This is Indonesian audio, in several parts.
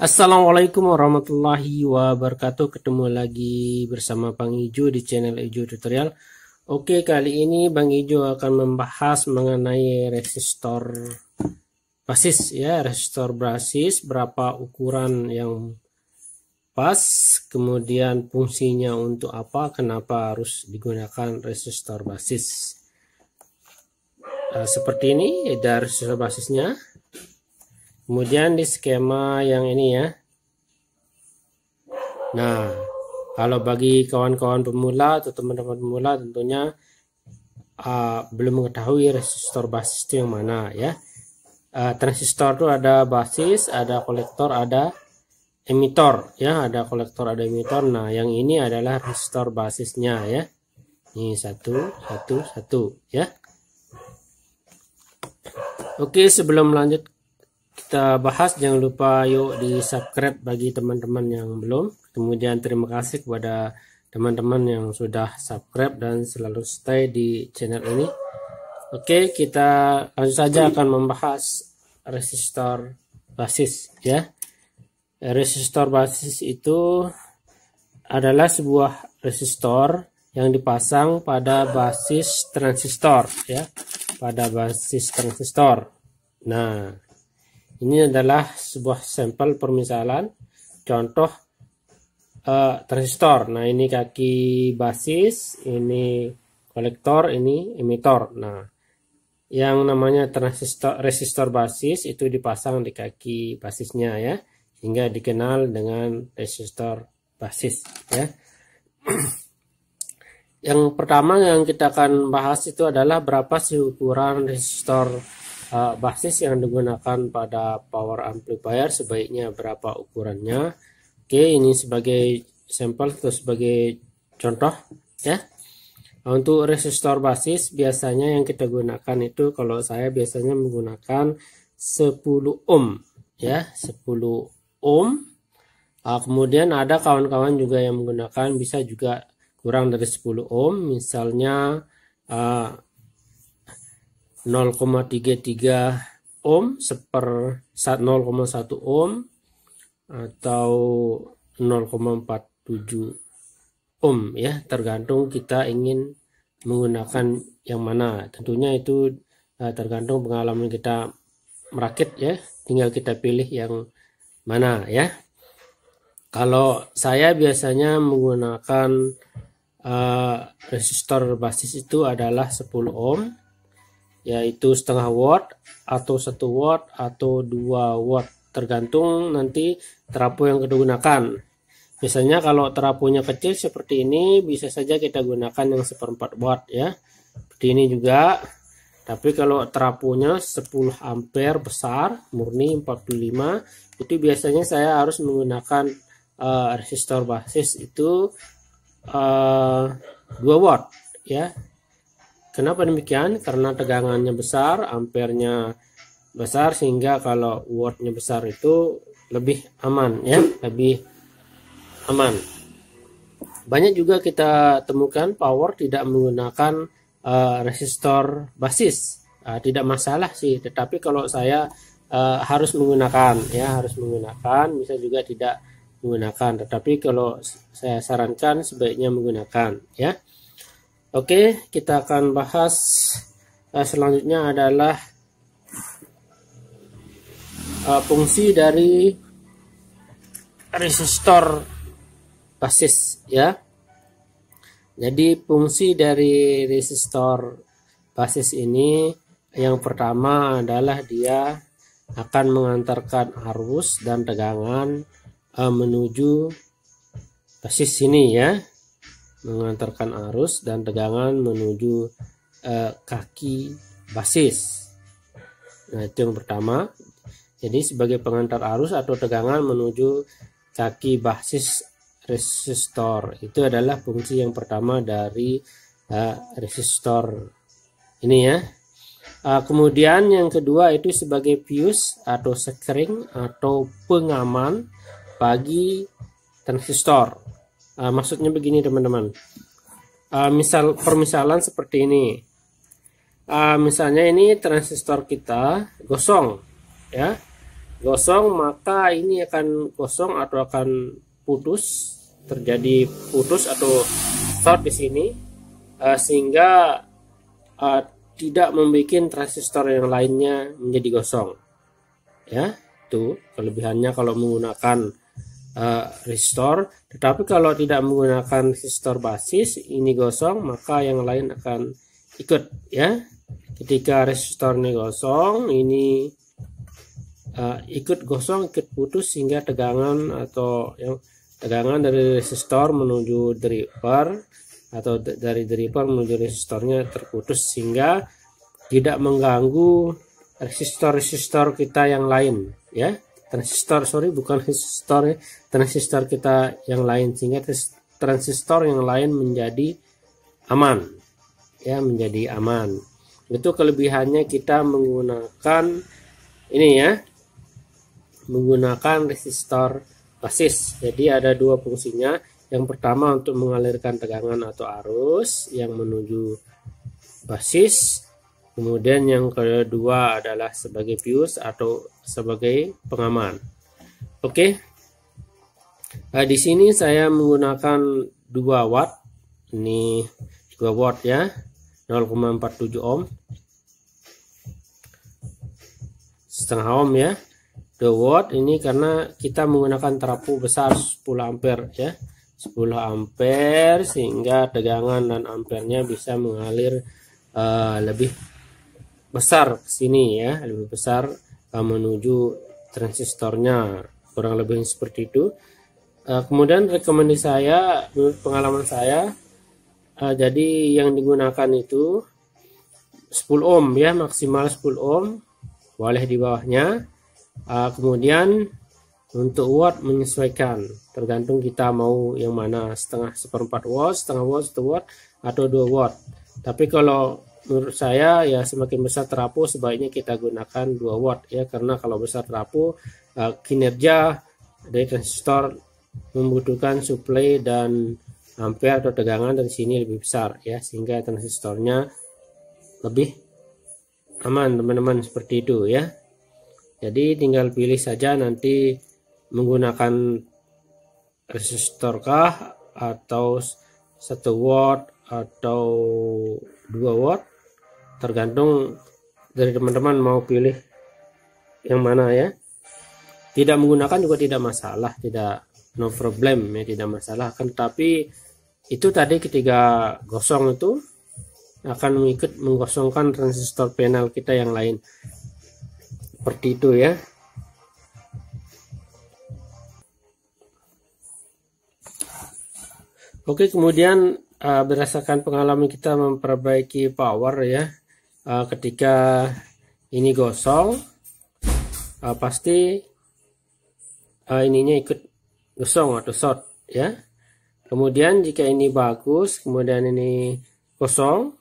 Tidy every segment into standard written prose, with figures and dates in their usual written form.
Assalamualaikum warahmatullahi wabarakatuh. Ketemu lagi bersama Bang Ijo di channel Ijo Tutorial. Oke, kali ini Bang Ijo akan membahas mengenai resistor basis ya, resistor basis, berapa ukuran yang pas, kemudian fungsinya untuk apa, kenapa harus digunakan resistor basis. Seperti ini ada resistor basisnya. Kemudian di skema yang ini ya. Nah, kalau bagi kawan-kawan pemula atau teman-teman pemula tentunya belum mengetahui resistor basis itu yang mana ya. Transistor itu ada basis, ada kolektor, ada emitor ya, ada kolektor, ada emitor. Nah, yang ini adalah resistor basisnya ya. Ini satu ya. Oke, sebelum lanjut kita bahas, jangan lupa yuk di subscribe bagi teman-teman yang belum. Kemudian terima kasih kepada teman-teman yang sudah subscribe dan selalu stay di channel ini. Oke, kita langsung saja akan membahas resistor basis ya. Resistor basis itu adalah sebuah resistor yang dipasang pada basis transistor ya, pada basis transistor. Nah, ini adalah sebuah sampel permisalan contoh transistor. Nah, ini kaki basis, ini kolektor, ini emitor. Nah, yang namanya resistor basis itu dipasang di kaki basisnya ya, sehingga dikenal dengan resistor basis ya. Yang pertama yang kita akan bahas itu adalah berapa sih ukuran resistor basis yang digunakan pada power amplifier, sebaiknya berapa ukurannya. Oke, ini sebagai sampel atau sebagai contoh ya. Untuk resistor basis biasanya yang kita gunakan itu, kalau saya biasanya menggunakan 10 ohm ya, 10 ohm. Kemudian ada kawan-kawan juga yang menggunakan bisa juga kurang dari 10 ohm, misalnya 0,33 ohm seper 0,1 ohm atau 0,47 ohm ya, tergantung kita ingin menggunakan yang mana. Tentunya itu tergantung pengalaman kita merakit ya, tinggal kita pilih yang mana ya. Kalau saya biasanya menggunakan resistor basis itu adalah 10 ohm, yaitu setengah watt atau 1 watt atau 2 watt, tergantung nanti terapu yang kita gunakan. Biasanya kalau terapunya kecil seperti ini bisa saja kita gunakan yang 1/4 watt ya, seperti ini juga. Tapi kalau terapunya 10 ampere besar murni 45, itu biasanya saya harus menggunakan resistor basis itu 2 watt ya. Kenapa demikian? Karena tegangannya besar, ampernya besar, sehingga kalau wattnya besar itu lebih aman ya, lebih aman. Banyak juga kita temukan power tidak menggunakan resistor basis. Tidak masalah sih, tetapi kalau saya harus menggunakan ya, harus menggunakan, bisa juga tidak menggunakan, tetapi kalau saya sarankan sebaiknya menggunakan ya. Oke, kita akan bahas selanjutnya adalah fungsi dari resistor basis ya. Jadi fungsi dari resistor basis ini yang pertama adalah dia akan mengantarkan arus dan tegangan menuju basis ini ya, mengantarkan arus dan tegangan menuju kaki basis. Nah, itu yang pertama. Jadi sebagai pengantar arus atau tegangan menuju kaki basis resistor, itu adalah fungsi yang pertama dari resistor ini ya. Kemudian yang kedua itu sebagai fuse atau sekring atau pengaman bagi transistor. Maksudnya begini teman-teman, permisalan seperti ini. Misalnya ini transistor kita gosong ya, gosong, maka ini akan kosong atau akan putus, terjadi putus atau short di sini, sehingga tidak membuat transistor yang lainnya menjadi gosong. Ya, itu kelebihannya kalau menggunakan resistor. Tetapi kalau tidak menggunakan resistor basis, ini gosong, maka yang lain akan ikut. Ya, ketika resistornya gosong, ini ikut gosong, ikut putus, sehingga tegangan atau tegangan dari resistor menuju driver atau dari driver menuju resistornya terputus, sehingga tidak mengganggu resistor kita yang lain, ya. Transistor kita yang lain, sehingga transistor yang lain menjadi aman, ya, menjadi aman. Itu kelebihannya kita menggunakan ini, ya, menggunakan resistor basis. Jadi ada dua fungsinya. Yang pertama untuk mengalirkan tegangan atau arus yang menuju basis. Kemudian yang kedua adalah sebagai fuse atau sebagai pengaman. Oke. Di sini saya menggunakan 2 watt. Ini 2 watt, ya. 0,47 ohm. Setengah ohm, ya. 2 watt ini karena kita menggunakan trafo besar 10 ampere, ya. 10 ampere, sehingga tegangan dan ampernya bisa mengalir lebih besar ke sini, ya, lebih besar menuju transistornya, kurang lebih seperti itu. Kemudian rekomendasi saya, menurut pengalaman saya, jadi yang digunakan itu 10 ohm, ya, maksimal 10 ohm, boleh di bawahnya. Kemudian untuk watt menyesuaikan, tergantung kita mau yang mana, setengah, 1/4 watt, setengah watt, 1 watt, atau 2 watt. Tapi kalau menurut saya, ya, semakin besar trafo sebaiknya kita gunakan 2 watt, ya, karena kalau besar trafo, kinerja dari transistor membutuhkan suplai dan ampere atau tegangan dari sini lebih besar, ya, sehingga transistornya lebih aman, teman-teman, seperti itu, ya. Jadi tinggal pilih saja nanti menggunakan resistor kah, atau 1 watt atau 2 watt, tergantung dari teman-teman mau pilih yang mana, ya. Tidak menggunakan juga tidak masalah, tidak, no problem, ya, tidak masalah kan. Tapi itu tadi ketika gosong itu akan mengikut menggosongkan transistor panel kita yang lain, seperti itu, ya. Oke, kemudian berdasarkan pengalaman kita memperbaiki power, ya, ketika ini gosong, pasti ininya ikut gosong atau short, ya. Kemudian jika ini bagus, kemudian ini kosong,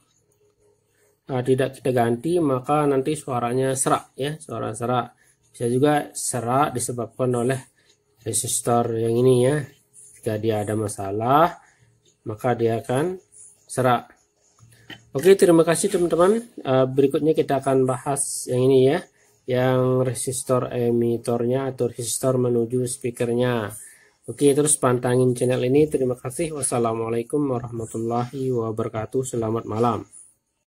tidak kita ganti, maka nanti suaranya serak, ya, suara serak. Bisa juga serak disebabkan oleh resistor yang ini, ya. Jika dia ada masalah, maka dia akan serak. Oke, terima kasih teman-teman. Berikutnya kita akan bahas yang ini, ya, yang resistor emitornya atau resistor menuju speakernya. Oke, terus pantangin channel ini. Terima kasih. Wassalamualaikum warahmatullahi wabarakatuh. Selamat malam.